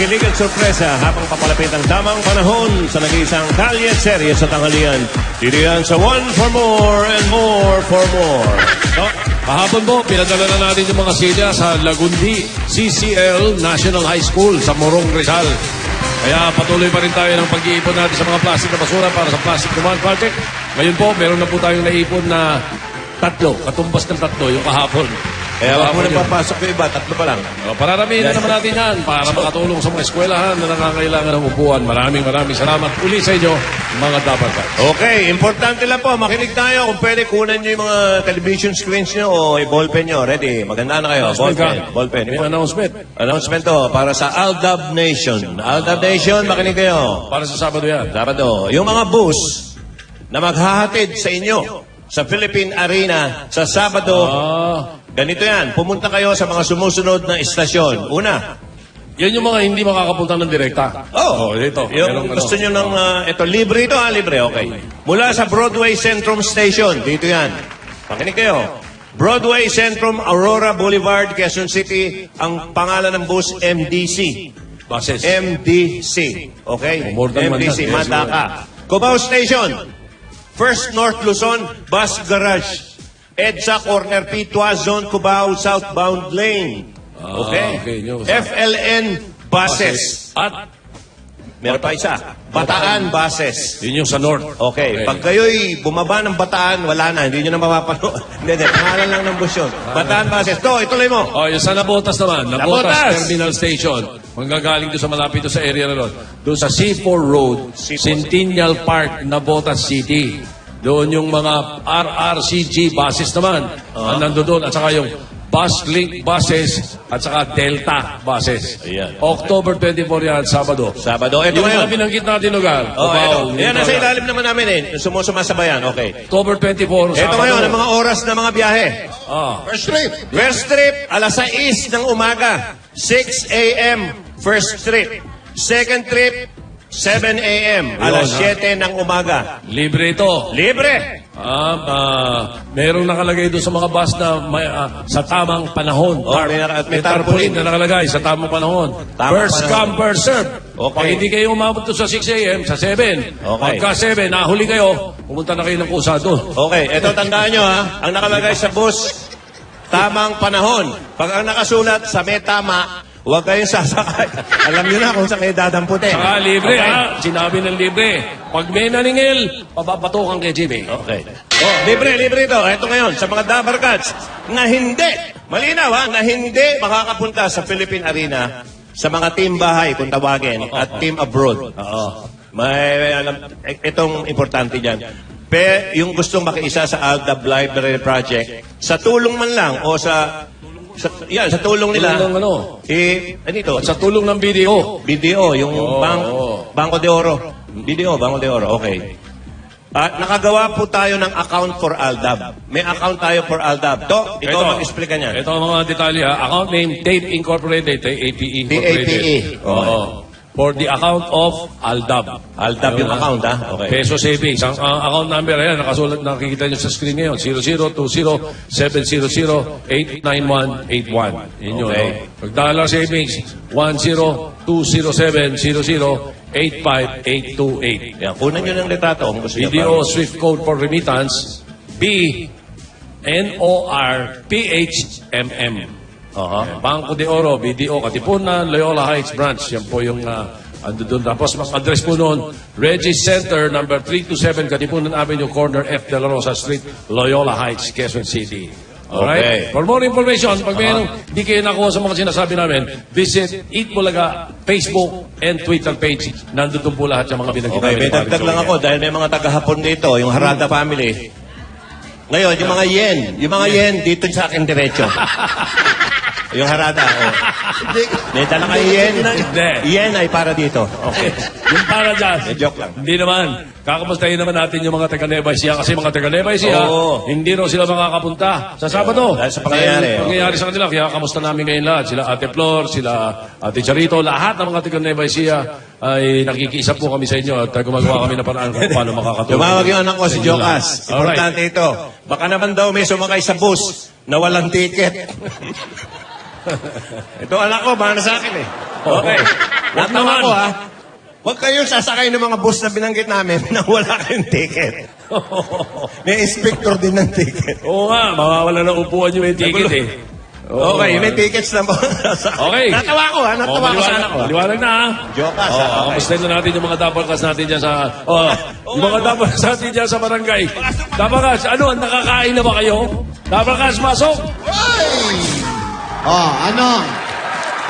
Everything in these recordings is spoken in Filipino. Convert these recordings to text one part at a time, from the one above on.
kilig at sorpresa habang papalapit ang tamang panahon sa nag-iisang kalye at serye sa tanghalian. Dito yan sa One for More and More for More. So, kahapon po, pinadala na natin yung mga silya sa Lagundi CCL National High School sa Morong Rizal. Kaya patuloy pa rin tayo ng pag-iipon natin sa mga plastic na basura para sa Plastic Demand Project. Ngayon po, meron na po tayong naipon na katumbas ng tatlo yung kahapon. Kaya wag mo na papasok yung iba, tatlo pa lang. Pararamihin na naman natin yan para makatulong sa mga eskwelahan na nangangailangan ng upuan. Maraming salamat uli sa inyo, mga dapat. Okay, importante lang po, makinig tayo. Kung pwede, kunan nyo yung mga television screens nyo o ballpen nyo. Ready? Maganda na kayo. Ballpen. May announcement. Announcement to para sa Aldab Nation. Aldab Nation, makinig kayo. Para sa Sabado yan. Sabado, yung mga bus na maghahatid sa inyo sa Philippine Arena sa Sabado, ganito yan. Pumunta kayo sa mga sumusunod na istasyon. Una, Yan yung mga hindi makakapunta ng direkta. Dito. yung gusto nyo ng, ito, libre ito libre, okay. Mula sa Broadway Centrum Station, dito yan. Pakinig kayo. Broadway Centrum, Aurora Boulevard, Quezon City, ang pangalan ng bus, MDC. Buses. MDC. Okay? More than MDC, one, yes, Mataka. Cubao Station, First North Luzon, Bus Garage. EDSA Corner P, Tuazon, Cubao, Southbound Lane. Okay? FLN Buses. At Meron pa isa. Bataan Buses. yun yung sa North. Okay. Pag kayo'y bumaba ng Bataan, wala na. Hindi nyo na mapapanood. Hindi. Pangalan lang ng bus yun. Bataan Buses. Ituloy mo. Yung sa Nabotas naman. Nabotas. Nabotas Terminal Station. Manggagaling doon sa malapit doon sa area na doon. Doon sa C4 Road, Centennial Park, Nabotas City. Doon yung mga RRCG buses naman. Ang nando doon. At saka yung Bus Link buses at saka Delta buses. Ayan. October 24 yan, Sabado. Sabado. Ito Yung ngayon. mga binanggit natin lugar. Ito. Yan, nasa ilalim naman namin Sumusumasabayan. Okay. October 24, Sabado. Ito ngayon, ang mga oras na mga biyahe. First trip. First trip, alas 6 ng umaga. 6 a.m. First trip. Second trip, 7 a.m. Alas 7 ng umaga. Libre ito. Libre. Merong nakalagay doon sa mga bus na sa tamang panahon. May tarpaulin na nakalagay sa tamang panahon. First come, first serve. Okay. Pag hindi kayo umabot doon sa 6 a.m., sa 7. Okay. Pagka 7, nahuli kayo, pumunta na kayo ng kusa doon. Okay, ito tandaan nyo ang nakalagay sa bus, tamang panahon. Pag ang nakasulat sa may tama, huwag kayong sasakay. Alam nyo na kung saan kayo dadamputin. Saka libre, Okay. Sinabi ng libre. Pag may naningil, papapatukan kay Jimmy. Okay. Libre ito. Ito ngayon, sa mga Dabarkats na hindi, malinaw na hindi makakapunta sa Philippine Arena sa mga team bahay, kung tawagin, at team abroad. Itong importante dyan. Yung gustong makiisa sa Aldab Library Project, sa tulong man lang, o sa tulong nila. Tulong ano? Anito? At sa tulong ng video. Video, yung Bangko de Oro. Video, Bangko de Oro. Okay. At nakagawa po tayo ng account for Aldab. May account tayo for Aldab. Ikaw mag-explica niyan. Ito ang mga detalye. Account name, TAPE Incorporated. TAPE Incorporated. TAPE. Oo. For the account of Aldab. Aldab yung account, Okay. Peso Savings. Ang account number, ayan, nakasulat, nakikita nyo sa screen ngayon. 0020-700-89181. Yun yun. Okay. Pag dollar savings, 10-207-00-85828. Yan, kunan nyo ng litrato kung gusto nyo. BDO Swift Code for Remittance, BNORPHMM. Bangko de Oro, BDO Katipunan, Loyola Heights Branch. Yan po yung ando doon. Tapos mag-address po noon, Regis Center, number 327, Katipunan Avenue, corner F. De La Rosa Street, Loyola Heights, Quezon City. Alright? Okay. For more information, pag mayroong di kayo nakuha sa mga sinasabi namin, visit Eat Bulaga Facebook and Twitter page. Nandun po lahat yung mga binanggit Okay, may namin. dagdag lang ako dahil may mga taga-hapon dito, yung Harada family. Ngayon, yung mga yen dito sa akin diretso. Yung Harada, may dala kayo yen. Hindi. Yen ay para dito. Okay. Yung para dyan. Joke lang. Hindi naman. Kakamustahin naman natin yung mga taga Nueva Ecija kasi mga taga Nueva Ecija, hindi raw sila makakapunta sa Sabado. Dahil sa pangyayari. Pangyayari sa kanila. Kaya kamusta namin ngayon lahat. Sila Ate Flor, sila Ate Charito, lahat ng mga taga Nueva Ecija ay nakikiisa po kami sa inyo at gumagawa kami na paraan kung paano makakatulong. Tumawag yung anak ko si Jokas. Importante ito. Baka naman daw may sumakay sa bus na walang ticket. Ito anak ko, baka na sa akin Okay. Wag Natawa naman. ko, ha? Huwag kayong sasakay ng mga bus na binanggit namin na wala kayong ticket. May inspector din ng ticket. Oo nga, mawawala ng upuan yung may ticket eh. Oo, Okay, may tickets na po. Okay. Natawa ko, ha? Natawa ko sana ko. Maliwanag na ha. Jokas, ha? Oo, Okay. kamustahin na natin yung mga dabarkas natin dyan sa... yung mga dabarkas natin dyan sa barangay. Dabarkas, ano, nakakain na ba kayo? Dabarkas, masok! Oh, ano?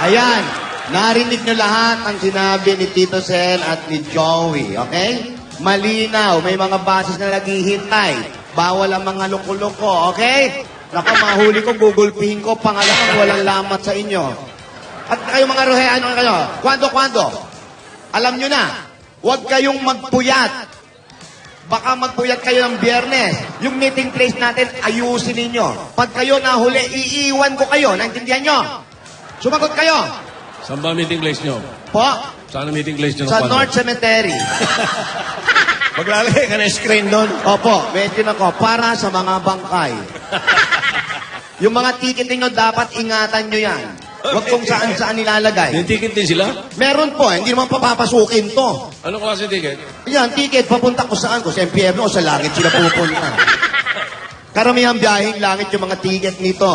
Ayan. Narinig nyo lahat ang sinabi ni Tito Sen at ni Joey, okay? Malinaw, may mga bases na naghihintay. Bawal ang mga loko-loko, okay? Naku, mahuli ko, gugulpihin ko, pangalamang walang lamat sa inyo. At kayo mga rohe, ano kayo? Kwando? Alam nyo na, huwag kayong magpuyat. Baka magpuyat kayo ng Biyernes. Yung meeting place natin, ayusin ninyo. Pag kayo nahuli, iiwan ko kayo. Naintindihan nyo? Sumagot kayo. Saan ba meeting place nyo? Po, Saan ang meeting place nyo? sa North Cemetery. Maglalagay ka ng screen doon. Opo, medyo ako, para sa mga bangkay. Yung mga ticket ninyo, dapat ingatan nyo yan. Huwag kung saan-saan nilalagay. May ticket din sila? Meron po, hindi naman papapasukin to. Anong klase ticket? Yan, ticket, papunta ko saan? Kung sa MPM o sa langit sila pupunta. Karamihang biyaheng langit yung mga ticket nito.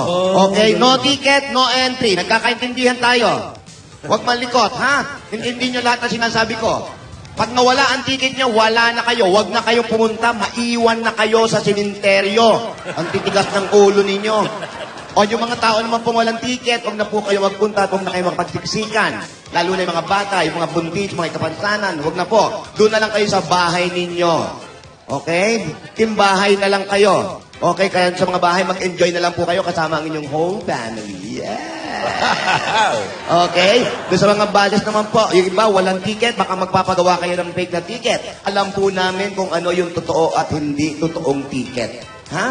Okay, no ticket, no entry. Nagkakaintindihan tayo. Huwag malikot, ha? Hindi nyo lahat na sinasabi ko. Pag nawala ang ticket nyo, wala na kayo. Huwag na kayo pumunta, maiwan na kayo sa simenteryo. Ang titigas ng ulo ninyo. O yung mga tao naman pong walang ticket, huwag na po kayo magpunta at huwag na kayo magpagsiksikan. Lalo na yung mga bata, yung mga buntis, mga kapansanan, huwag na po. Doon na lang kayo sa bahay ninyo. Okay? Timbahay na lang kayo. Okay, kaya sa mga bahay, mag-enjoy na lang po kayo kasama ang inyong whole family. Yeah! Okay? Doon sa mga badges naman po, yung iba, walang ticket, baka magpapagawa kayo ng fake na ticket. Alam po namin kung ano yung totoo at hindi totoong ticket. Ha?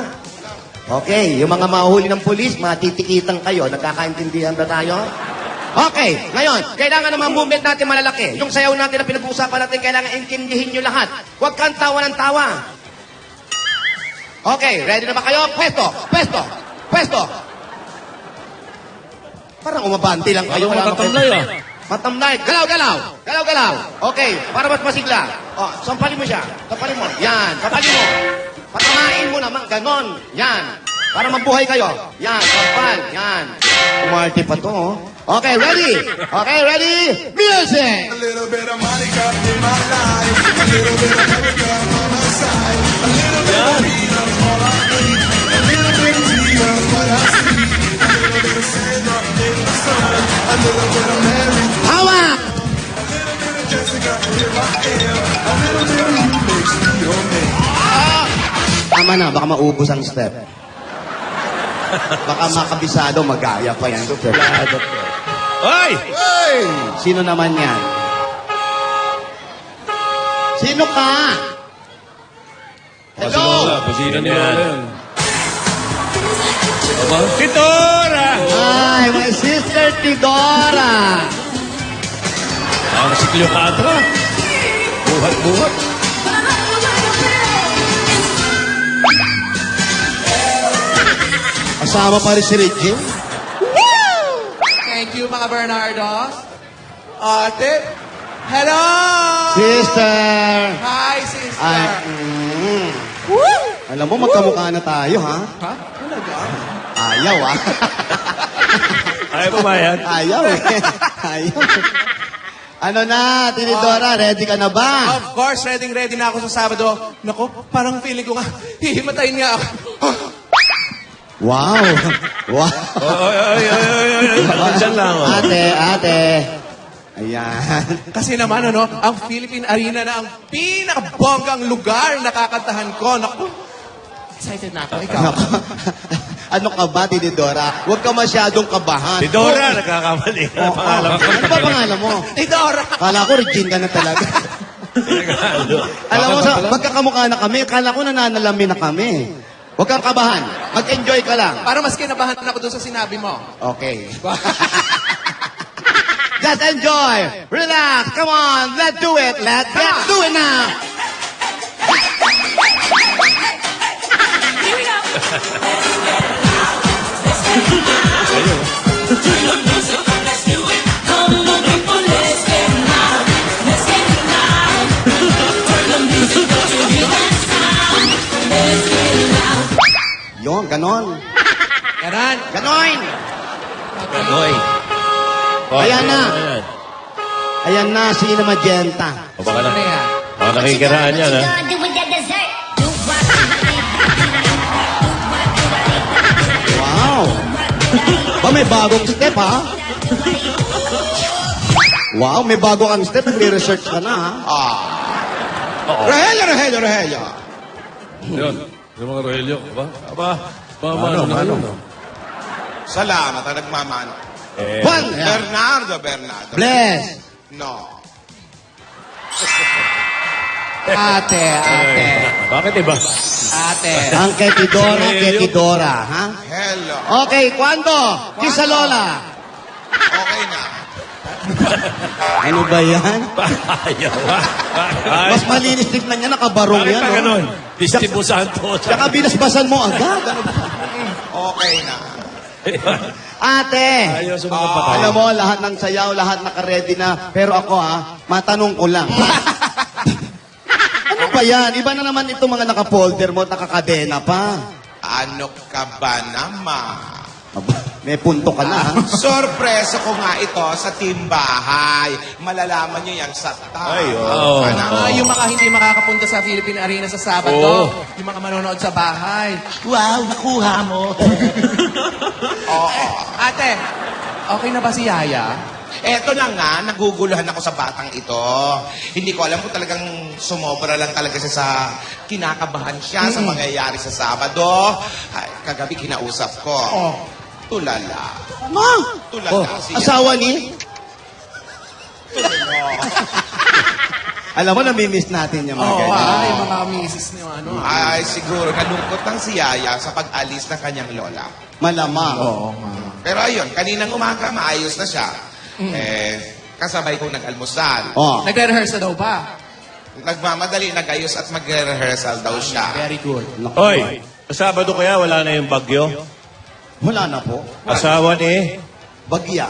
Okay, yung mga mahuli ng pulis, matitikitan kayo. Nagkakaintindihan ba tayo? Okay, ngayon, kailangan ng mga movement natin malalaki. Yung sayaw natin na pinag-uusapan natin, kailangan intindihin nyo lahat. Huwag kang tawa ng tawa. Okay, ready na ba kayo? Pwesto! Parang umabante lang kayo. Parang Wala matatamlay, kayo. Matamlay. Galaw. Okay, para mas masigla. O, sampalin mo siya. Sampalin mo. Yan, sampalin mo. Patamain mo naman, ganon. Yan. Para mabuhay kayo. Yan, sampal. Yan. Umarte pa to, oh. Okay, ready? Music! A little bit of Monica in my life. A little bit of Monica on my side. A little bit of freedom, all I need. A little bit of freedom, what I see. A little bit of Sandra in the sun. A little bit of Mary. Hawak! A little bit of Jessica, here I am. A little bit of you makes me your man. Tama na, baka maubos ang step. Baka makabisado, magaya pa yan. Hoy! Hey! Sino naman yan? Sino ka? Hello? Pasina ni Lola yan. Aba? Titora! Ay, my sister Tidora. Ang si Cleopatra. Buhat. Kasama pa rin si Regine. Thank you, mga Bernardos. Ate. Hello! Sister. Hi, sister. Ay, alam mo, magkamukha na tayo, ha? Ha? Talaga? Ayaw, ah. Ayaw pumayag. Ayaw, eh. Ayaw. Ano na, Tinidora, ready ka na ba? Of course, ready na ako sa Sabado. Nako, parang feeling ko nga, hihimatayin nga ako. Wow. Wow. Oy. Diyan lang, oh. Ate. Ayan. Kasi naman, ang Philippine Arena na ang pinakabonggang lugar na kakantahan ko. Nako, excited na ako. Ikaw. Ano ka ba, Tinidora? Huwag ka masyadong kabahan. Tidora, nagkakamali. Oh, Pangalan ko. ano ba pangalan mo? Tidora! Kala ko, Regine ka na talaga. Alam mo, magkakamukha na kami. Kala ko nananalamin na kami. Huwag kang kabahan. Mag-enjoy ka lang. Para mas kinabahan ako doon sa sinabi mo. Okay. Just enjoy. Relax. Come on. Let's do it. Let's do it now. Come on, people, let's get ganon. Ganon. Ganon! Oy. Ayan na. Ayan. Ayan na, sino magenta. O baka na. Ano yan? Baka nakikiraan yan, ha? Wow! Ba, may bagong step, ha? Wow, may bago kang step. Nagre-research ka na, ha? Rogelio. Yun. Yung mga Rogelio. Aba, ano na yun. Salamat ang nagmamano. Juan! Bernardo. Bless! No. Ate. Bakit iba? Ate. Ang Ketidora, ha? Hello. Okay, kwando? Kisa Lola. Okay na. Ano ba yan? Ayaw, ha? Ay, Mas malinis tignan niya, nakabarong bakit yan, pa no? ganun? Distibo Santos. Tsaka binasbasan mo agad. Ano ba? Okay na. Ate! Ayaw sa mga patay. Alam mo, lahat ng sayaw, lahat naka-ready na. Pero ako, matanong ko lang. Ano ba yan? Iba na naman itong mga naka-folder mo at nakakadena pa. Ano ka ba naman? Aba, may punto ka na, ha? Sorpreso ko nga ito sa timbahay. Malalaman nyo yan sa Ay, oo. Yung mga hindi makakapunta sa Philippine Arena sa Sabado. Oo. Yung mga manonood sa bahay. Wow, nakuha mo. Ate, okay na ba si Yaya? Eto na nga, naguguluhan ako sa batang ito. Hindi ko alam kung talagang sumobra lang talaga siya sa kinakabahan siya sa mangyayari sa Sabado. Ay, kagabi kinausap ko. Tulala. Ma! Tulala siya. Asawa ni? Alam mo, namimiss natin yung mga ganyan. Ay, mga misis niyo, ano. Ay, siguro, nalungkot lang si Yaya sa pag-alis ng kanyang lola. Malamang. Pero ayun, kaninang umaga, maayos na siya. Kasabay kong nag-almusal. Oh. Nagre-rehearse na daw ba? Nagmamadali, nag-ayos at magre-rehearsal daw siya. Very good. Hoy, sa Sabado kaya wala na yung bagyo? Wala na po. Asawa ni? Bagya.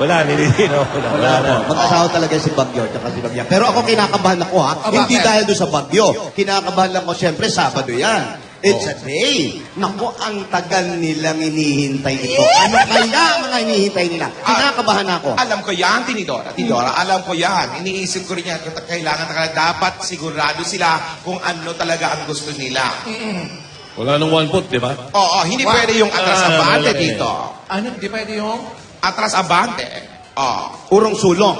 Wala, nililino. Wala na. Mag-asawa talaga si Bagyo at si Bagya. Pero ako kinakabahan ako, ha? Hindi bakit? dahil doon sa Bagyo. Kinakabahan lang ko, siyempre, Sabado yan. It's a day. Naku, ang tagal nilang inihintay ito. Ano kaya mga inihintay nila? Kinakabahan ako. Alam ko yan, Tinidora, alam ko yan. Iniisip ko rin yan, kailangan talaga, dapat sigurado sila kung ano talaga ang gusto nila. Wala nang 1 foot, di ba? Oo, hindi pwede yung atras-abante malaki. dito. Ano, di pwede yung... Atras-abante. Urong sulong.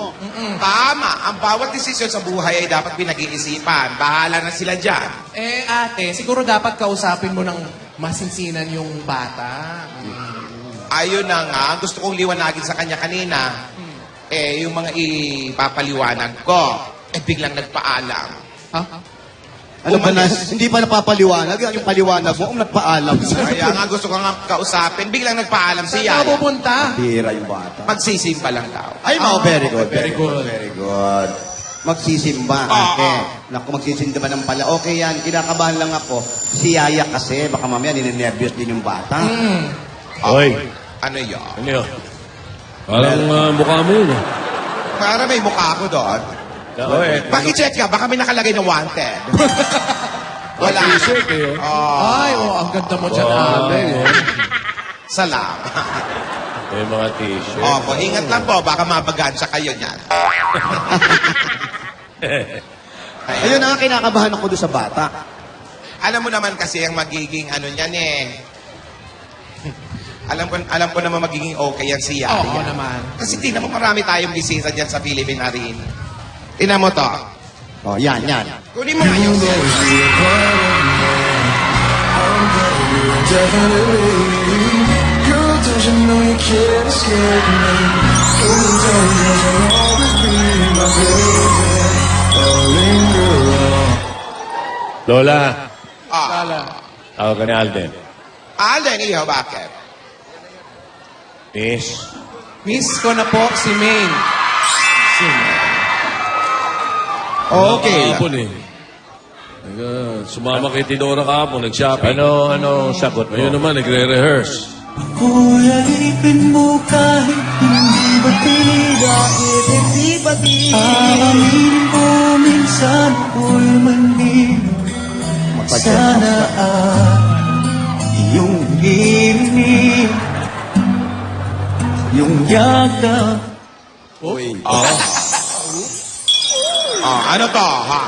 Tama. Ang bawat desisyon sa buhay ay dapat pinag-iisipan. Bahala na sila dyan. Ate, siguro dapat kausapin mo ng masinsinan yung bata. Ayun na nga, gusto kong liwanagin sa kanya kanina. Yung mga ipapaliwanag ko, biglang nagpaalam. Ha? Ano ba na? Hindi pa napapaliwanag. Yan yung paliwanag mo, nagpaalam. Kaya nga gusto ko nga kausapin, biglang nagpaalam si Saan ka Yaya. pupunta? Bira yung bata. Magsisimba lang daw. Ay, very good. Very good. Magsisimba. Okay. Naku, magsisimba ng pala. Okay yan. Kinakabahan lang ako. Si Yaya kasi, baka mamaya ninenervyos din yung bata. Hoy, Ano yun? ano yun? Parang mukha mo yun. Para may mukha ako doon. Hoy, Pakicheck ka, baka may nakalagay na wanted. Wala. T-shirt eh. Ay, ang ganda mo dyan, ate. Salamat. may mga t-shirt. Opo, ingat lang po, baka mabagansya kayo niyan. Ayun na nga, kinakabahan ako doon sa bata. Alam mo naman kasi ang magiging ano niyan eh. Alam ko naman magiging okay yan si Yaya. Oo naman. Kasi tingnan mo, marami tayong bisita dyan sa Philippine Arena. Tingnan mo to. Oh, yan. Kunin mo nga yung Girl, don't you know you can't escape me? Anytime you'll always be my baby. Darling girl. Lola, Lala. tawag ka ni Alden. Alden, iho, bakit? Miss, Miss ko na po si Maine. Okay. Kahapon eh. Sumama kay Tidora kahapon, nag-shopping. ano sagot mo? Ngayon naman, nagre-rehearse. Ako'y alipin mo kahit hindi batida. Hindi batida. Aaminin ko minsan ako'y mali. Sana Yung himig, yung yaga. Ano to, ha?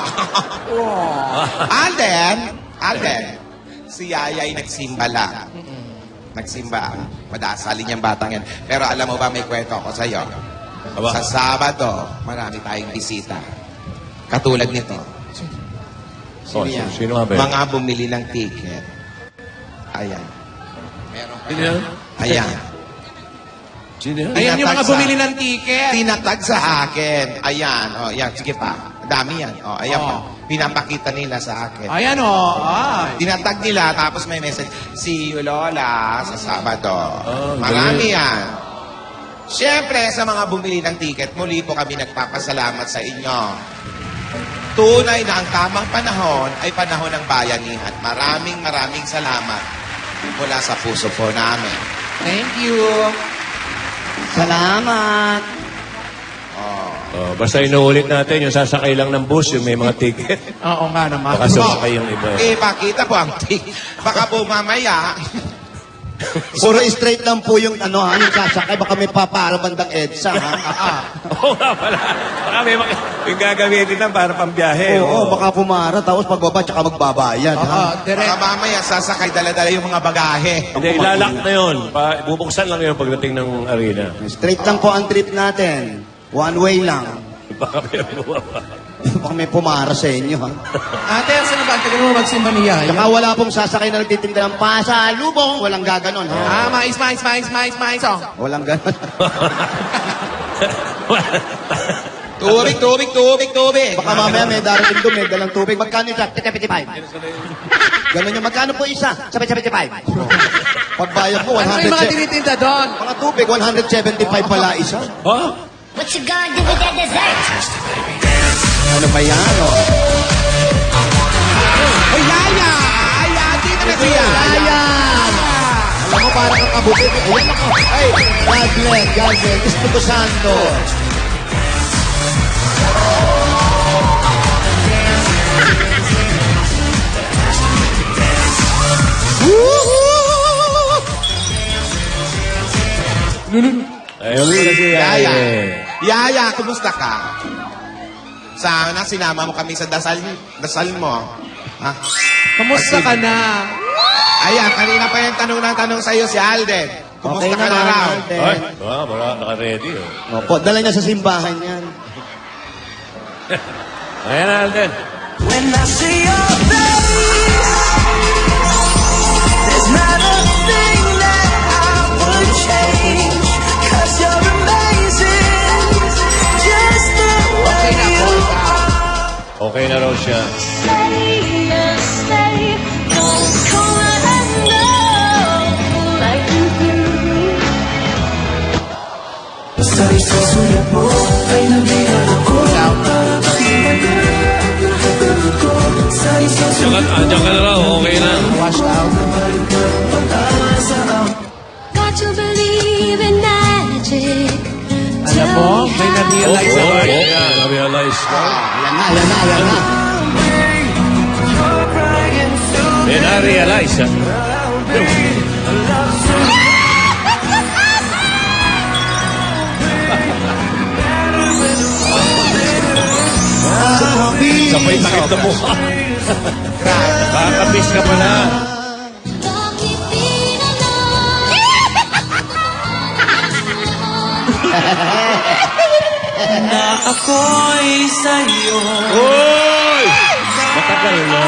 Alden, si Yayay nagsimba lang. Nagsimba. Madasalin yung batang yan. Pero alam mo ba, may kwento ako sa'yo. Aba. Sa Sabado, marami tayong bisita. Katulad nito. Sino nga ba yun? Mga bumili ng ticket. Ayan. Meron pa. Sino yan? Ayan. Sino yan? Ayan yung mga Tinatag sa- bumili ng ticket. Tinatag sa akin. Ayan. O, yan. Sige pa. Dami yan. O, ayan Oh. pa. Pinapakita nila sa akin. Ayan o. Ay. Tinatag nila, tapos may message, see you, Lola, sa Sabado. Oh, Marami yan. Siyempre, sa mga bumili ng ticket, muli po kami nagpapasalamat sa inyo. Tunay na ang tamang panahon ay panahon ng bayanihan. Maraming salamat mula sa puso po namin. Thank you. Salamat. Oh, basta inuulit natin yung sasakay lang ng bus, yung may mga ticket. Oo nga naman. Baka sumakay yung iba. Pakita po ang ticket. Baka po mamaya, Puro straight lang po yung yung sasakay. Baka may papara bandang EDSA, ha? Oo nga pala. Baka may gagamitin lang para pambiyahe. Oo, baka pumara. Tapos pagbaba, tsaka magbabayad, Oo, ha? baka direct. mamaya sasakay dala-dala yung mga bagahe. Hindi, ilalak na yun. Bubuksan lang yun pagdating ng arena. Straight lang po ang trip natin. One way lang. Baka may bumaba. Baka may pumara sa inyo, ha? Ate, saan ba? Tagal mo magsimba ni Yaya? Tsaka wala pong sasakay na nagtitinda ng pasalubong. Walang gaganon, ha? Mais. Oh. Walang ganon. Tubig. Baka mamaya may darating doon, may dalang tubig. Magkano isa? 55. Ganon yung magkano po isa? 75. Pagbayad mo, Ano yung mga 100. tinitinda doon? Mga tubig, 175 pala isa. Ha? What you gonna do with that dessert? Ano ba yan, oh? Ay, Yaya! Dito na si Yaya! Ayan! Alam mo, parang ang kabuti. Ayan ako. Ay, God bless. Espiritu Santo. Ayun na si Yaya! Yaya. Yaya, kumusta ka? Sana sinama mo kami sa dasal mo. Ha? Kamusta ka na? Ayan, kanina pa yung tanong sa'yo si Alden. Kumusta Okay ka na naman, raw? Alden. Ay, wala, naka-ready. Oh. Opo, dala niya sa simbahan yan. Ayan na, Alden. When I see your face, there's not a thing that I would change. 'Cause you're amazing, just the way you are. Okay na raw siya. Stay, don't come and go like you do. Sa isang sulat mo ay nabihan ako. Sa isang sulat Andiyan ka na raw, okay na. Washed out. Got to believe in magic. Alam mo, may na-realize Oo, ako. yeah, na-realize ko. Ayan na. May na-realize, ha? Sabay sakit na mukha. Kakabis ka pala. Bakit di na lang? na ako'y sa'yo. Uy! Matagal na.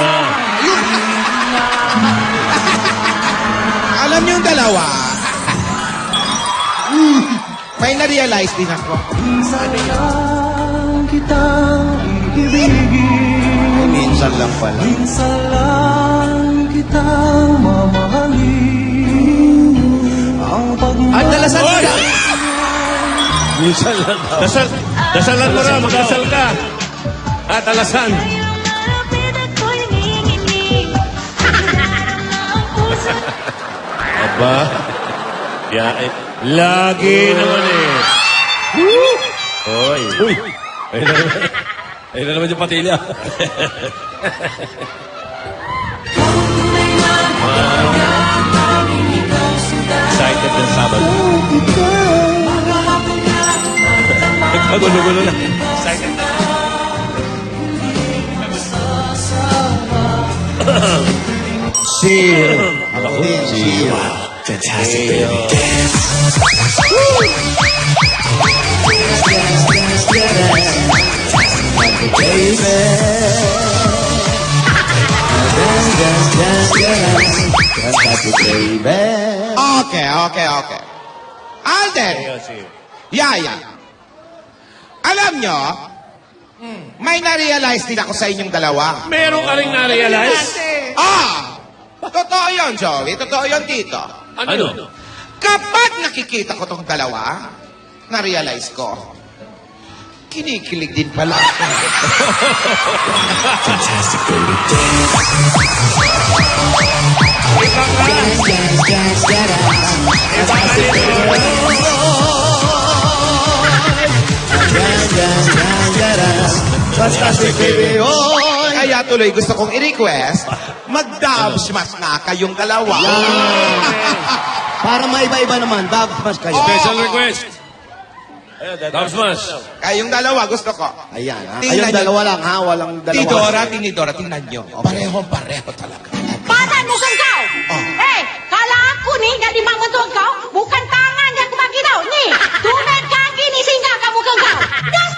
Alam niyo yung dalawa? May na-realize din ako. Lang kitang ibigin. Minsan lang pala. Minsan lang kitang mamahalin. Ang At dalasan Oy! ka. Minsan lang. Dasalan mo na, magdasal ka. At alasan. Malapit ako'y nanginginig. Ang puso Aba. Lagi naman eh. Hoy. Uy! Ayun na naman yung patilya. Gulo-gulo na. Seal. Ako din, seal. Okay. Alden, Yaya, alam nyo, may na-realize din ako sa inyong dalawa. Meron ka rin na-realize? Totoo yun, Joey. Totoo yun, Tito. Ano? Kapag nakikita ko tong dalawa, na-realize ko, kinikilig din pala ako. Fantastic baby, oy! Kaya tuloy gusto kong i-request, mag-dub smash na kayong dalawa. Para maiba-iba naman, dab smash kayo. Special request. Dub smash. Kayong dalawa, gusto ko. Ayan, ha? Tingnan Kayong nyo. dalawa lang, ha? Walang dalawa. Tinidora, tingnan nyo. Pareho talaga. Pasan mo sa ikaw? Eh, kala ako ni, nga di mamuto ikaw, bukan tangan nga kumaginaw, ni, tunad ka ang ginising ka kamugang ikaw. Yes!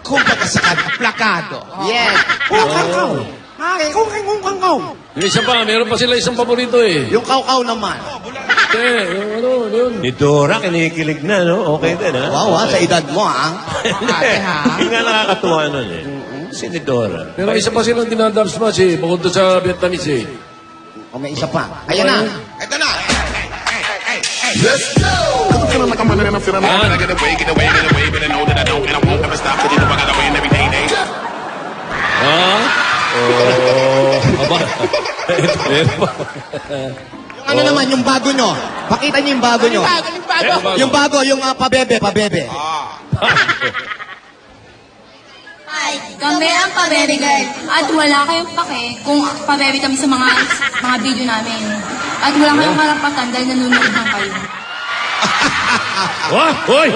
Kumbaga sa plakado. Yes. Yung isa pa, meron pa sila isang paborito eh. Yung kaukaw naman. Yung ano, yun. Ni Dora, kinikilig na, no? Okay din, ha? Wow, ha? Sa edad mo, ha? Yung nga nakakatuwa nun, eh. Si ni Dora. Pero isa pa silang dinadub smash eh. Bukod doon sa Vietnamese eh. O may isa pa. Ayan na. Ito na. Feeling like I'm running and I'm feeling like I get away, but I know that I don't and I won't ever stop because you know I gotta win every day. Ha? Oh. Aba. Meron pa. Yung ano naman, yung bago nyo. Pakita nyo yung bago nyo. Yung bago, yung pabebe. Ay, kami ang pabebe girl. At wala kayong pake kung pabebe kami sa mga video namin. At wala kayong karapatan dahil nanonood lang kayo. Hoy!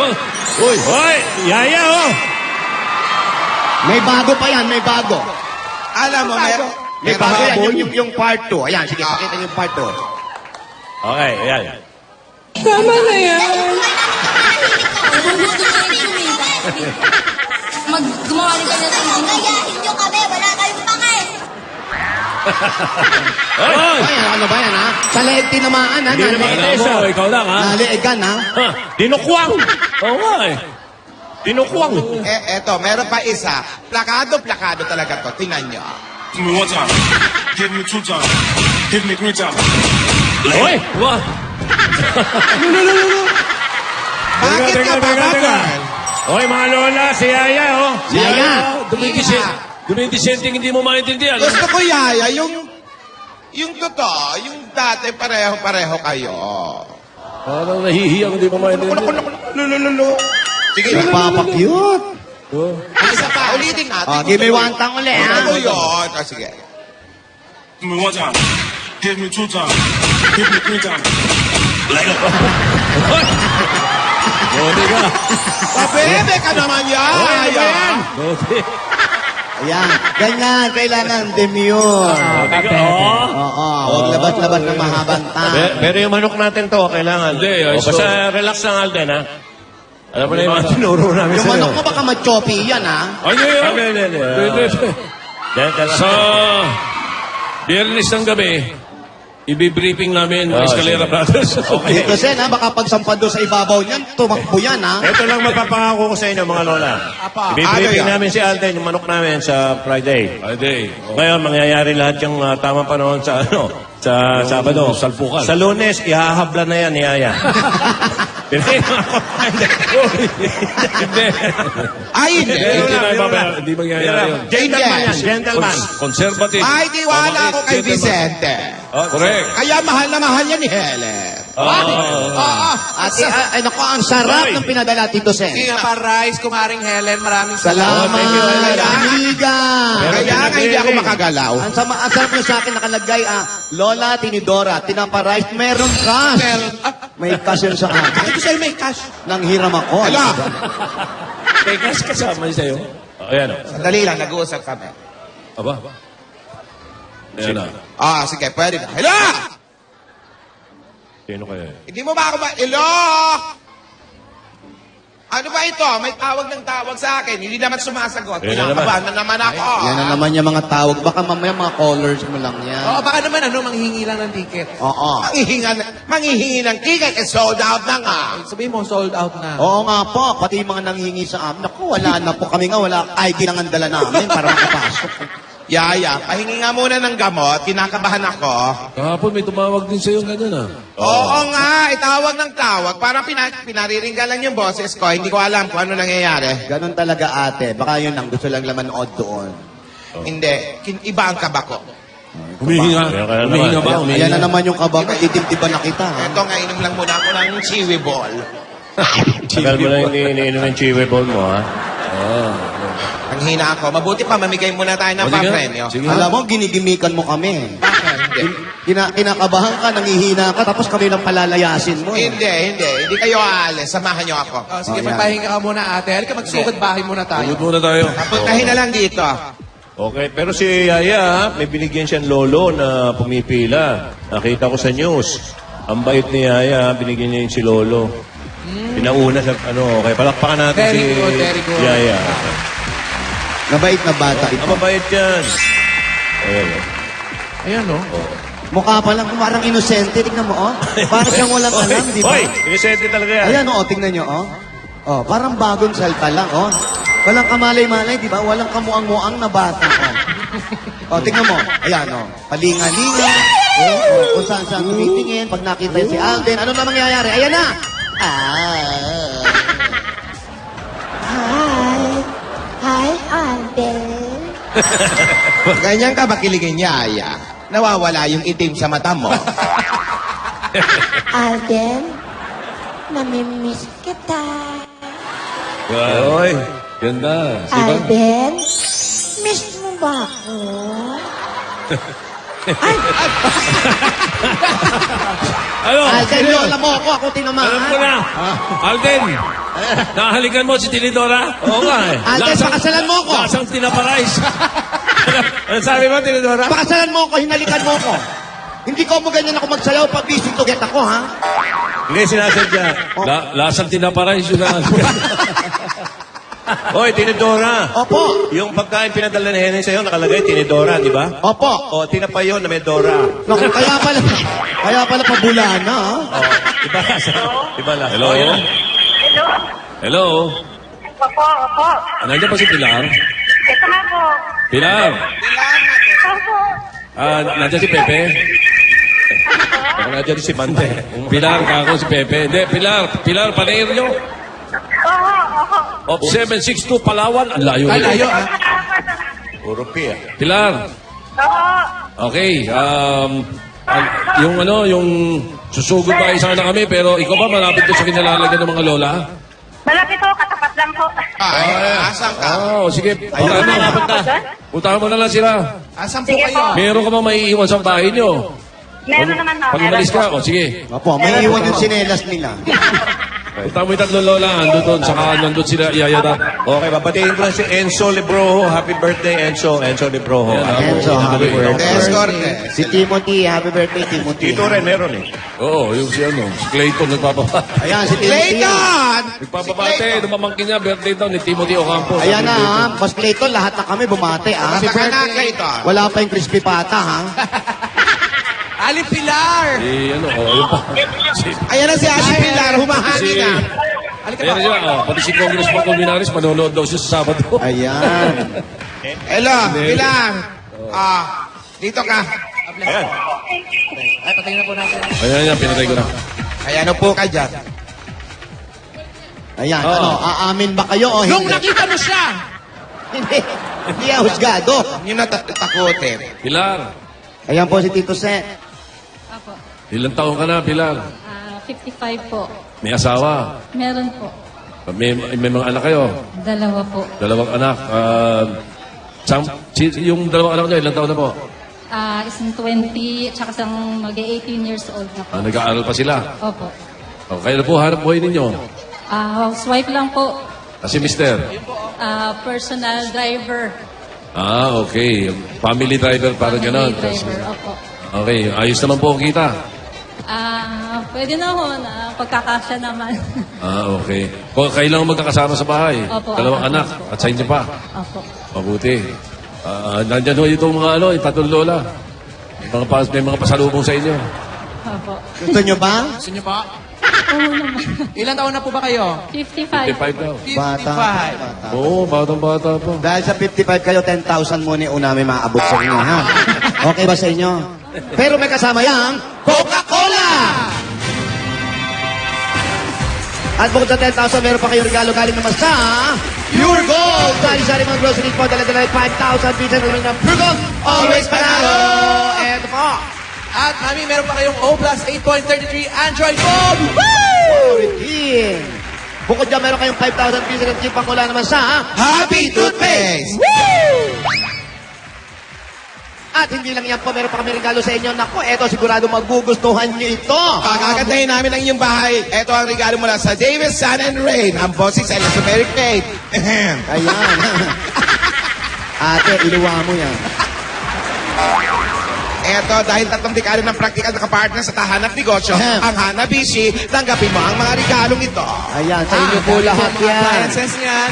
Hoy! Yaya, oh! May bago pa yan, may bago. Alam mo, May bago yan, yung part 2. Ayan, sige, pakita nyo yung part 2. Okay, ayan. Kung gusto nyo rin kumita, gumawa rin kayo ng gayahin nyo kami, wala kayong pake. Hoy! Ayan, ano ba yan, ha? Sa leeg tinamaan, ha? Hindi naman Alam mo, ikaw lang ha. Naliigan, ha? Ha? Dinukwang! Oo nga, eh. Dinukwang. eto, meron pa isa. Plakado talaga to. Tingnan nyo. Give me one time, give me two times, give me three times. Hoy! Wah. Bakit ka ba, girl? Hoy, mga lola, si Yaya, oh. Yaya! Dumidisenteng hindi mo maintindihan. Gusto ko, Yaya, yung totoo, yung dati pareho kayo. Parang nahihiyang hindi mo maintindihan. Lulululu. Sige, Nagpapakute. isa pa, ulitin natin. Oh, give me one tang uli, ha? Ano yun? Sige. Give me one time, give me two times, give me three times. Bote ka. Pabebe ka naman, Yaya. Bote. Ayan, ganyan, kailangan demure. Bote ka. Oh. Oo, huwag labas-labas ng mahabang Pero yung manok natin to, kailangan. Hindi, O, ayos basta relax lang, Alden, ha? Alam mo na yung mga tinuro namin Yung sa'yo. manok mo baka ma-choppy yan, ha? Ay, yun. Hindi. Pwede. Sa Biyernes ng gabi, i-briefing namin ang Escalera Brothers. Dito, Sen, ha? Baka pagsampado sa ibabaw niyan, tumakbo yan, ha? Ito lang mapapangako ko sa inyo, mga lola. Ibibriefing Ano yan? namin si Alden, yung manok namin sa Friday. Friday. Ngayon, mangyayari lahat yung tamang panahon sa sa Sabado. salpukan. Sa Lunes, ihahabla na yan ni Yaya. Hindi. Hindi. Ay, hindi. Hindi mangyayari yun. Gentleman yan, gentleman. Conservative. Ay, tiwala ako kay Gentleman. Vicente. Correct. Kaya mahal na mahal yan ni Helen. Ate, ay naku, ang sarap ng pinadala, Tito Sen. Sige nga pa, Rice, kumaring Helen, maraming Salamat, thank you, Helen. amiga. Kaya nga hindi ako makagalaw. Ang sarap nyo sa akin nakalagay, Lola Tinidora, tinaparize, meron cash. May cash yun sa akin. Ito sa'yo may cash. Nang hiram ako. Hala! Tekas kasama niya sa'yo. Ayan. Sandali lang, nag-uusap kami. Aba. Ayan na. Sige, pwede na. Hello! Sino kaya? Hindi mo ba ako ba? Hello! Ano ba ito? May tawag ng tawag sa akin. Hindi naman sumasagot. Yan na Kinakabahan na naman ako. Yan na naman yung mga tawag. Baka mamaya mga callers mo lang yan. Oo, baka naman manghingi lang ng ticket. Oo. Manghihingi ng ticket, sold out na nga. Sabihin mo, sold out na. Oo nga po, pati yung mga nanghingi sa amin. Naku, wala na po kami nga, wala ID nang ang dala namin para makapasok. Yaya, pahingi nga muna ng gamot. Kinakabahan ako. Kahapon may tumawag din sa'yo ganyan Oo nga, itawag ng tawag. Parang pinariringgalan yung boses ko. Hindi ko alam kung ano nangyayari. Ganon talaga ate. Baka yun lang, gusto lang lamanood doon. Hindi, iba ang kaba ko. Humihinga. Kaya ka na Humihinga naman. ba? Ayan Humihinga. na naman yung kabag, idibdiban na kita. Ha? Ito nga, inom lang muna ako ng chiwi ball. Tagal mo na hindi iniinom yung chiwi ball mo, ha? Ang hina ako. Mabuti pa, mamigay muna tayo ng Sige. papremyo. Sige. Alam mo, ginigimikan mo kami. Kinakabahan ka, nangihina ka, tapos kami lang palalayasin mo. Hindi. Hindi kayo aalis. Samahan niyo ako. Sige, Ayan. magpahinga ka muna, ate. Halika, magsukat bahay muna tayo. Tugod muna tayo. Puntahin na lang dito. Okay, pero si Yaya, ha, may binigyan siyang lolo na pumipila. Nakita ko sa news. Ang bait ni Yaya, binigyan niya yung si lolo. Pinauna sa, okay, palakpakan natin Very si good, very good. Yaya. Nabait na bata ito. Ang mabait yan. Ayan. Ayan, no? Mukha pa lang, kumarang inosente. Tignan mo, oh. Parang siyang walang alam, di ba? Hoy, inisente talaga yan. Ayan, oh, tingnan nyo, oh. Oh, parang bagong salta lang, oh. Walang kamalay-malay, di ba? Walang kamuang-muang na bata, oh. Oh, tingnan mo. Ayan, oh. Palinga-linga. Oh, kung saan-saan tumitingin. Pag nakita si Alden, ano na mangyayari? Ayan na! Hi, Alden. Ganyan ka makiligin niya, Aya. Nawawala yung itim sa mata mo. Alden, namimiss kita. Hoy, ganda. Alden, miss mo ba ako? Ano? Alden, lola mo ako tinamaan. Alam ko na. Alden, nahalikan mo si Tinidora? Oo nga eh. Alden, pakasalan mo ako. Lasang tinaparize. Ano sabi mo, Tinidora? Pakasalan mo ako, hinalikan mo ako. Hindi ko mo ganyan ako magsayaw pag busy to get ako, ha? Hindi, sinasadya. Lasang tinaparize yun lang. Hoy, Tinidora. Opo. Yung pagkain pinadala ni Henry sa'yo, nakalagay Tinidora, di ba? Opo. O, tinapay yun na may Dora. Naku, kaya pala pabulana, ha? Iba lasa. Iba lasa. Hello? O, yan. Hello? Opo, opo. Nandiyan pa si Pilar? Ito na po. Pilar? Opo. Nandiyan si Pepe? Baka nandiyan si Mante. Pilar, kako si Pepe. Hindi, Pilar, panair nyo. Oo, oo. Of 762 Palawan. Ang layo. Ay, layo, ah. Puro P, ah. Pilar. Oo. Okay, yung susugod ba sana kami, pero ikaw ba malapit ko sa kinalalagyan ng mga lola? Malapit po, katapat lang po. Asan ka? Sige, Ayun na punta. Puntahan mo na lang sila. Asan po Sige kayo? po. Meron ka bang maiiwan sa bahay nyo? Meron naman na. Pag umalis ka, sige. Opo, may iwan yung sinelas nila. Punta mo yung tatlong lola, ando doon, saka nandun sila iyayada. Okay, babatiin ko lang si Enzo Libroho. Happy birthday, Enzo. Enzo Libroho. Enzo, happy birthday. Escorte. Si Timothy, happy birthday, Timothy. Dito rin, meron eh. Oo, yung si Clayton nagpapabate. Ayan, si Timothy. Clayton! Nagpapabate, lumamangkin niya, birthday daw ni Timothy Ocampo. Ayan na, ha? Mas Clayton, lahat na kami bumate, ha? Happy birthday, Clayton. Wala pa yung crispy pata, ha? Ali Pilar! Yun pa. Ayan na si Ashley Pilar, humahangin na. Halika Ayan ba? siya, pati si Congressman Colmenares, manonood daw siya sa Sabado. Ayan. Hello, Pilar. Dito ka. Ayan. Ay, patayin na po natin. Ayan, pinatay ko na. Ayan, po ka dyan. Ayan, Oo. ano, aamin ba kayo o Nung hindi? nakita mo siya! Hindi. Hindi husgado. Yung natakutin. Pilar, Ayan po si Tito Set. ilang taon ka na, Pilar? 55 po. May asawa? Meron po. May mga anak kayo? Dalawa po. Dalawang anak. Yung dalawang anak nyo, ilang taon na po? Isang 20, tsaka isang mag-18 years old na po. Nag-aaral pa sila? Opo. Kaya na po hanap buhay ninyo? Housewife lang po. Kasi mister? Personal driver. Okay. Family driver, parang Family ganon. driver, opo. Okay, ayos naman po ang kita. Pwede na ho, na pagkakasya naman. Okay. Kayo lang magkakasama sa bahay? Opo, Dalawang apat anak? po. At sa inyo pa? Opo. Mabuti. Nandyan ho itong mga yung tatlong lola. May mga pasalubong sa inyo. Opo. Gusto nyo ba? Gusto niyo pa? Oo naman. Ilan taon na po ba kayo? 55. 55 daw. 55. Bata. Oo, batang-bata pa. Dahil sa 55 kayo, 10,000 muna yung namin maaabot sa inyo, ha? Okay ba sa inyo? Pero may kasama yang Coca-Cola! At bukod sa 10,000, meron pa kayong regalo galing naman sa Pure Gold! Sari-sari mga groceries po, dala-dala 5,000 pieces ng Pure Gold! Always panalo! Eto po! At mami, meron pa kayong O Plus 8.33 Android phone. Redeem! Bukod dyan, meron kayong 5,000 pieces ng chip mula naman sa Happy Toothpaste! At hindi lang yan po, meron pa kami regalo sa inyo. Naku, eto sigurado magugustuhan nyo ito. Pagagandahin namin ang inyong bahay. Ito ang regalo mula sa Davis Sun and Rain. Ang bossing sa Elasomeric Paint. Ayan. Ate, iluwa mo yan. Ito, dahil 3 dekada ng praktikal na kapartner sa tahanap negosyo, ang Hanabishi, tanggapin mo ang mga regalong ito. Ayan, sa inyo po lahat Mga yan. appliances niyan.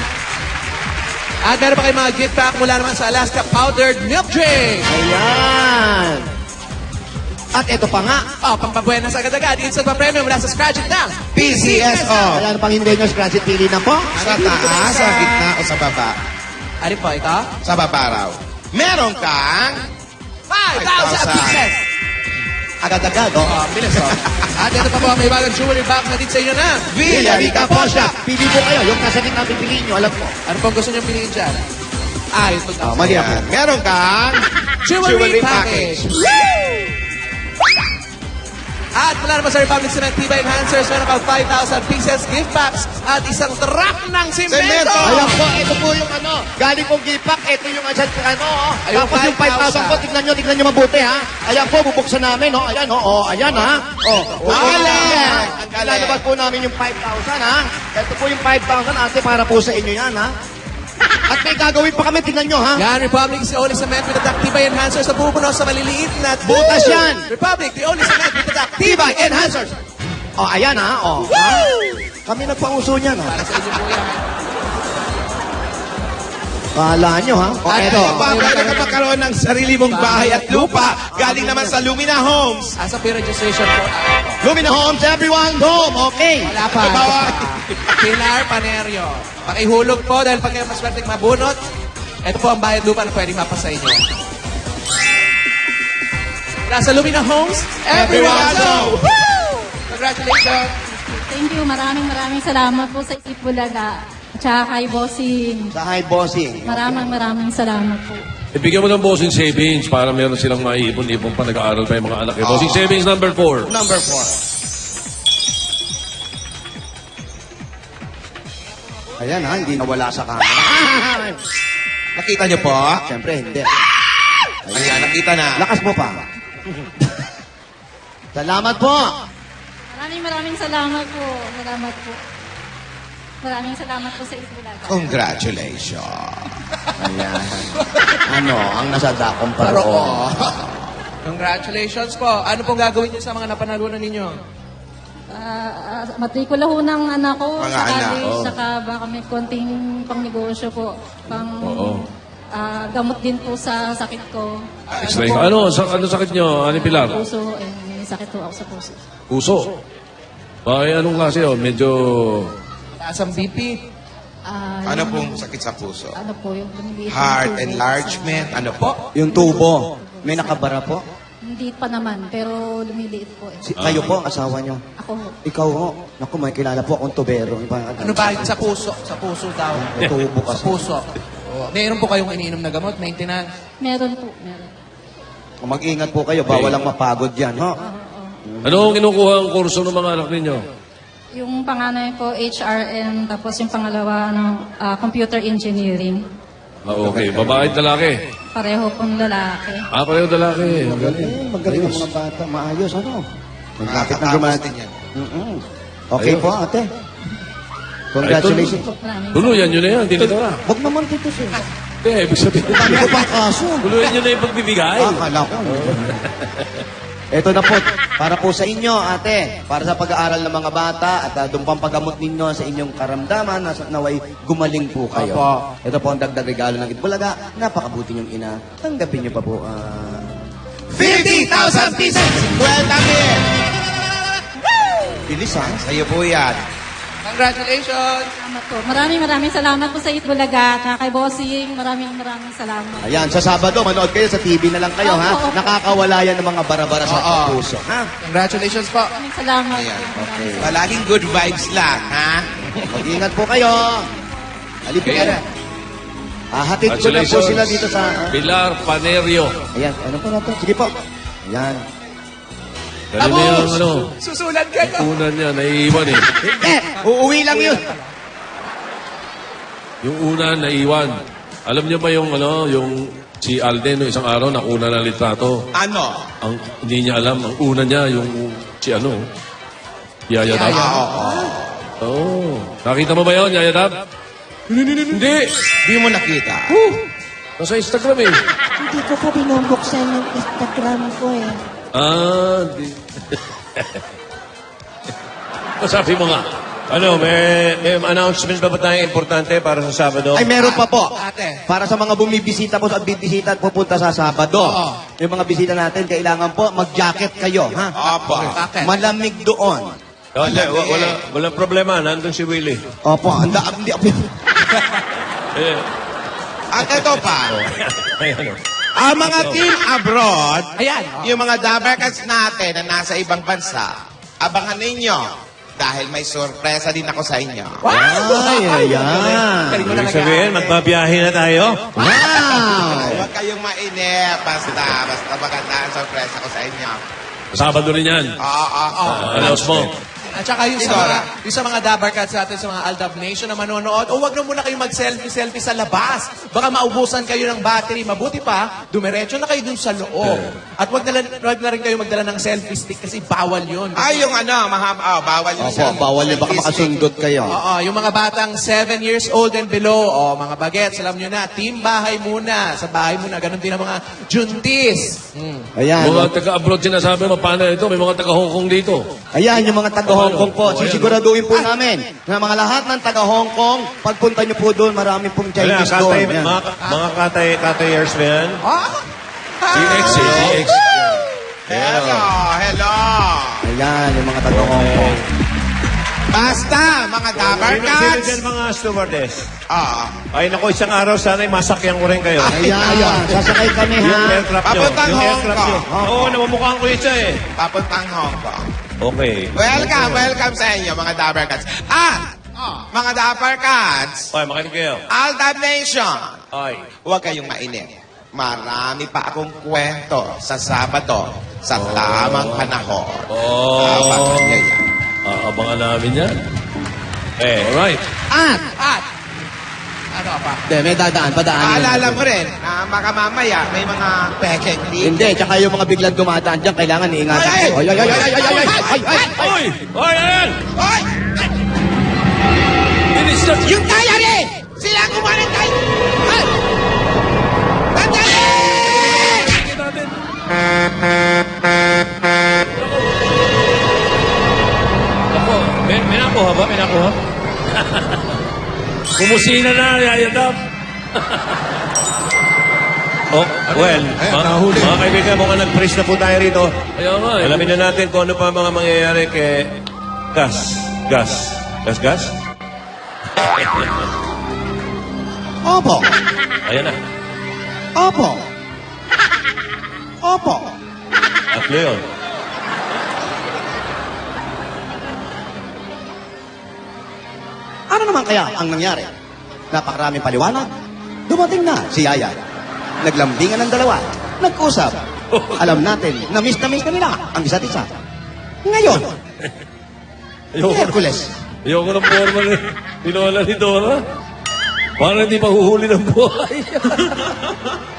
At meron pa kayong mga gift pack mula naman sa Alaska Powdered Milk Drink. Ayan. At ito pa nga. Pampabuenas agad-agad. Instant pa premium mula sa Scratch It ng PCSO. Wala na pang hindi nyo, scratch it, pili na po. Sa taas, sa gitna, o sa baba? Ano po ito? Sa baba raw. Meron kang 5,000 pieces. Agad-agad, oh. Bilis At ito pa po, may bagong jewelry box na din sa inyo na. Villarica Posha. Pili po kayo. Yung nasa gitna pipiliin nyo, alam ko. Ano pong gusto nyo piliin dyan? Ito daw. Mali ako. Yan. Meron kang Jewelry package. At mula naman sa Republic Cement Tiba Enhancers, meron kang 5,000 pieces gift packs at isang truck ng Semento. simento. Ayan po, ito po yung ano. Galing pong gipak, ito yung ano, oh. Ayun, Tapos yung 5,000 po, 5,000. tignan nyo mabuti, ha. Ayan po, bubuksan namin, oh. Ayan, oh. Ayan, ha. Oh. Ang galing. Lalabas po namin yung 5,000, ha. Ito po yung 5,000, ate, para po sa inyo yan, ha. At may gagawin pa kami, tignan nyo, ha. Yan, Republic is the only cement with a duct Tibay Enhancers na pupuno sa maliliit na Butas yan. Republic, the only cement with a duct Tibay Enhancers. Oh, ayan, ha. Oh. Ha? Kami nagpauso niyan, ha. Sa inyo po yan. Kala nyo, ha. Oh, At eto. pwede ka magkaroon ng sarili mong bahay at lupa galing naman sa Lumina Homes. Asa po yung registration po? Lumina Homes, everyone home. Okay. Wala pa. Pilar Panerio. Pakihulog po dahil pag kayo maswerteng mabunot, ito po ang bayad lupa na pwedeng mapasa inyo. Mula sa Lumina Homes, everyone go! Congratulations! Thank you. Maraming salamat po sa Itbulaga. At saka kay Bossing. Sa high bossing. Maraming salamat po. Ibigyan mo ng bossing savings para meron silang maiipon-ipon pa nag-aaral pa yung mga anak. Bossing savings number 4. Number 4. Ayan, ha. Hindi nawala sa camera. Nakita niyo po? Siyempre, hindi. Ayan, nakita na. Lakas mo pa. Salamat po. Maraming salamat po. Maraming salamat po sa Itbulaga. Congratulations. Ayan. Ano, ang nasa dakong Pero, paroon. Congratulations po. Ano pong gagawin niyo sa mga napanalunan ninyo? Matrikula ho ng anak ko Mga sa anak, college, saka baka may konting pang-negosyo po. Gamot din po sa sakit ko. Explain. Ano sakit nyo? Ano yung Pilar? Puso, may sakit po ako sa puso. Puso. Bakit anong klase yun? Medyo... Mataas ang BP. Ano pong sakit sa puso? Ano po yung lumiliit? ng Heart tubo enlargement? sa- Ano po? Yung tubo. May nakabara po. Hindi pa naman, pero lumiliit po eh. Kayo po, ang asawa nyo. Ako ho. Ikaw ho. Naku, may kilala po akong tubero. Ano ba yun? Sa puso? Sa puso daw. May tubo Sa kasi. puso. Meron po kayong iniinom na gamot, maintenance. Meron po, meron. Mag-ingat po kayo. Bawal lang mapagod yan, ho? Ano ang kinukuha ang kurso ng mga anak ninyo? Yung panganay ko, HRM, tapos yung pangalawa, computer engineering. Okay. Babae at lalaki? Pareho pong lalaki. Pareho lalaki. Ang galing. Magaling ang mga bata. Maayos, ano? Nagkapit na Nakakatapos gumati. din yan. Okay po, ate. Congratulations po. Maraming Tuluyan nyo na yan, hindi na tara. Huwag naman dito sir. Hindi, ibig sabihin. Dami ko pang kaso. Tuluyan nyo na yung pagbibigay. Kala ko. Ito na po, para po sa inyo, ate, para sa pag-aaral ng mga bata at doon pang paggamot ninyo sa inyong karamdaman, naway gumaling po kayo. Opo. Ito po ang dagdag regalo ng Itbulaga. Napakabuti niyong ina. Tanggapin niyo pa po. 50,000 pieces! 12 mil! Bilis ha? Sa'yo po yan. Congratulations! salamat po. Maraming salamat po sa Itbulaga at kay Bossing. Maraming salamat. Ayan, sa Sabado, manood kayo sa TV na lang kayo, ha? Opo, opo. Nakakawala yan ng mga bara-bara sa Oo. puso, ha? Congratulations po. Maraming salamat Ayan. po. Okay. Palaging good vibes lang, ha? Mag-ingat po kayo. Halipin Okay. ka na. Hatid ko na po sila dito sa... Pilar Panerio. Ayan, ano po na to? Sige po. Ayan. Kanina yung ano, Susulat ka ko! unan niya, naiiwan eh. Uuwi lang yun. Yung unan, naiiwan. Alam niyo ba yung ano, yung si Alden, no, isang araw, nakuna ng litrato. Ano? Hindi niya alam, ang una niya, yung si ano, Yaya Dab. Oo. Nakita mo ba yun, Yaya Dab? Hindi. Di mo nakita. Nasa Instagram eh. Hindi ko po binubuksan yung Instagram ko eh. Di. Sabi mo nga. Ano, may announcement ba tayong importante para sa Sabado? Ay, meron pa po. Ate. Para sa mga bumibisita po at bibisita at pupunta sa Sabado. Oo. Yung mga bisita natin, kailangan po mag-jacket kayo, ha? Opo. Bakit? Malamig doon. Walang problema. Nandun si Willie. Opo, hindi ako... Eh, At ito pa, ayan, ang mga team abroad, Ayan. yung mga Dabarkats natin na nasa ibang bansa, abangan ninyo dahil may sorpresa din ako sa inyo. Ay, ayan. Galing mo na Ibig sabihin, magbabiyahe na tayo? Wow! Huwag kayong mainip. Basta maganda ang sorpresa ko sa inyo. Sabado rin yan. Oo. Alas mo. At saka yung sa mga Dabarkats natin, sa mga Aldab Nation na manonood, wag na muna kayo mag-selfie sa labas. Baka maubusan kayo ng battery. Mabuti pa, dumiretso na kayo dun sa loob. At wag na rin kayo magdala ng selfie stick kasi bawal yun. Ay, yung ano, bawal yung Opo, bawal yun. Baka makasundot kayo. Oo, yung mga batang 7 years old and below, mga bagets, alam nyo na, team bahay muna, sa bahay muna, ganun din ang mga juntis. Ayan. Mga taga-abroad sinasabi mo, paano ito? May mga taga-Hong Kong dito. Ayan, yung mga taga-Hong Kong po. Ayan. Sisiguraduhin po namin na mga lahat ng taga-Hong Kong, pagpunta nyo po doon, marami pong Wala, Chinese doon. Ayan. mga katayers ba yan? CX eh, CX. Hello. Ayan, yung mga taga-Hong Kong. Basta, mga Sino Dabarkats. dyan mga stewardess? Oo. Ay, naku, isang araw sana'y masakyan ko rin kayo. Ayan, sasakay kami Yung ha. aircraft nyo. Papuntang Yung Hong aircraft nyo. Kong. Oo, namumukhaan ko isa eh. Papuntang Hong Kong. Okay. Welcome sa inyo, mga Dabarkats. At, mga Dabarkats, Okay, makinig kayo. Aldab Nation, Ay. huwag kayong mainip. Marami pa akong kwento sa Sabado sa tamang panahon. Abangan niyo yan. Abangan namin yan. Alright. At, Ano pa? hindi, may padaanin. Paalala mo rin na baka mamaya may mga pekeng Hindi, tsaka yung mga biglang dumadaan dyan, kailangan iingatan. Ay, ay! Ay! Oy, ayan! Hoy! Bilis na! Yung kaya rin! Sila ang kumanan tayo! Ay! Sandali! natin. Ako, may nakuha ba? May nakuha? Kumusina na, Yaya Dab. Oh, well, mga kaibigan, mukhang nag-freeze na po tayo rito. Kaya nga eh. Alamin na natin kung ano pa mga mangyayari kay Gas. Opo. Ayan na. Opo. Opo. At Leon. Ano naman kaya ang nangyari? Napakaraming paliwanag. Dumating na si Yaya. Naglambingan ng dalawa. Nag-usap. Alam natin na miss na nila ang isa't isa. Ngayon, Ayoko, Hercules. ayoko ng forma ni Lola ni Dora. Para hindi mahuhuli ng buhay.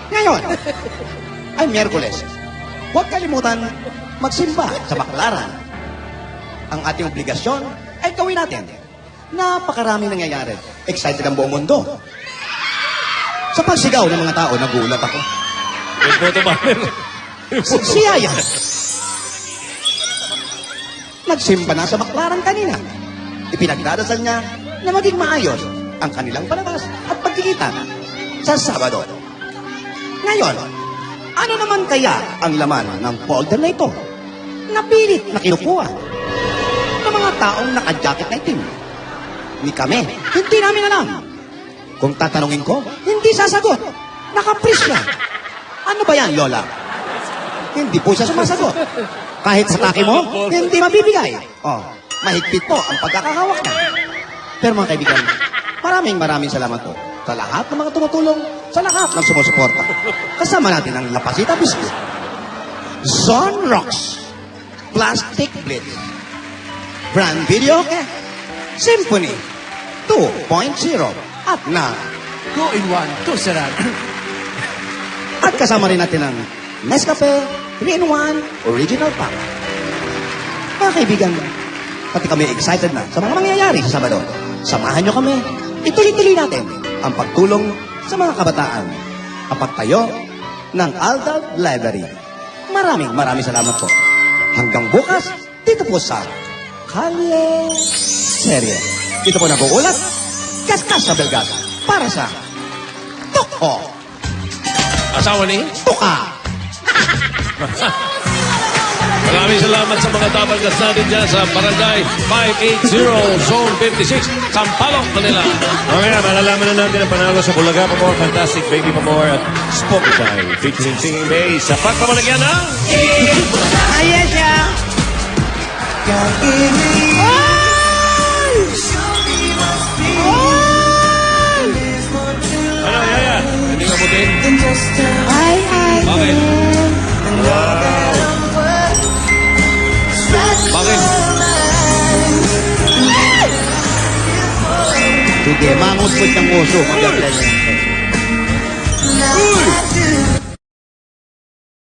Ngayon, ay Miyerkules. Huwag kalimutan magsimba sa baklaran. Ang ating obligasyon ay gawin natin. Napakaraming nangyayari. Excited ang buong mundo. Sa pagsigaw ng mga tao, nagulat ako. Yung photo banner. Si Yaya. Nagsimba na sa baklaran kanina. Ipinagdadasal niya na maging maayos ang kanilang palabas at pagkikita sa Sabado. Ngayon, ano naman kaya ang laman ng folder na ito? Napilit na kinukuha ng mga taong naka-jacket na itim. Ni kami, hindi namin alam. Kung tatanungin ko, hindi sasagot. Nakapris siya. Ano ba yan, Lola? Hindi po siya sumasagot. Kahit sa taki mo, hindi mabibigay. Oh, mahigpit po ang pagkakahawak niya. Pero mga kaibigan, maraming salamat po sa lahat ng mga tumutulong, sa lahat ng sumusuporta. Kasama natin ang La Pasita Biscuit, Zone Rocks, Plastic Blitz, Brand Video, Symphony 2.0, at na. 2-in-1, 2 Serrano. At kasama rin natin ang Nescafe 3-in-1 Original Pack. Mga kaibigan, pati kami excited na sa mga mangyayari sa Sabado. Samahan nyo kami. Ituloy-tuloy natin ang pagtulong sa mga kabataan. Ang pagtayo ng Aldab Library. Maraming salamat po. Hanggang bukas, dito po sa Kalye Serye. Dito po nag-uulat, Kaskas sa Belgasa, para sa Toko. Asawa ni? Tuka. Maraming salamat sa mga tabagas natin dyan sa Barangay 580, Zone 56, Sampaloc, Manila. Mamaya, malalaman na natin ang panalo sa Bulaga Pamor, Fantastic Baby Pamor at Spotify featuring Singing Bay sa pagkamalagyan ng... Ayan siya. Ano, Yaya? Hindi ka putin? Ay, Bakit? Bakit? Sige, mangot po siyang uso. Maganda yan.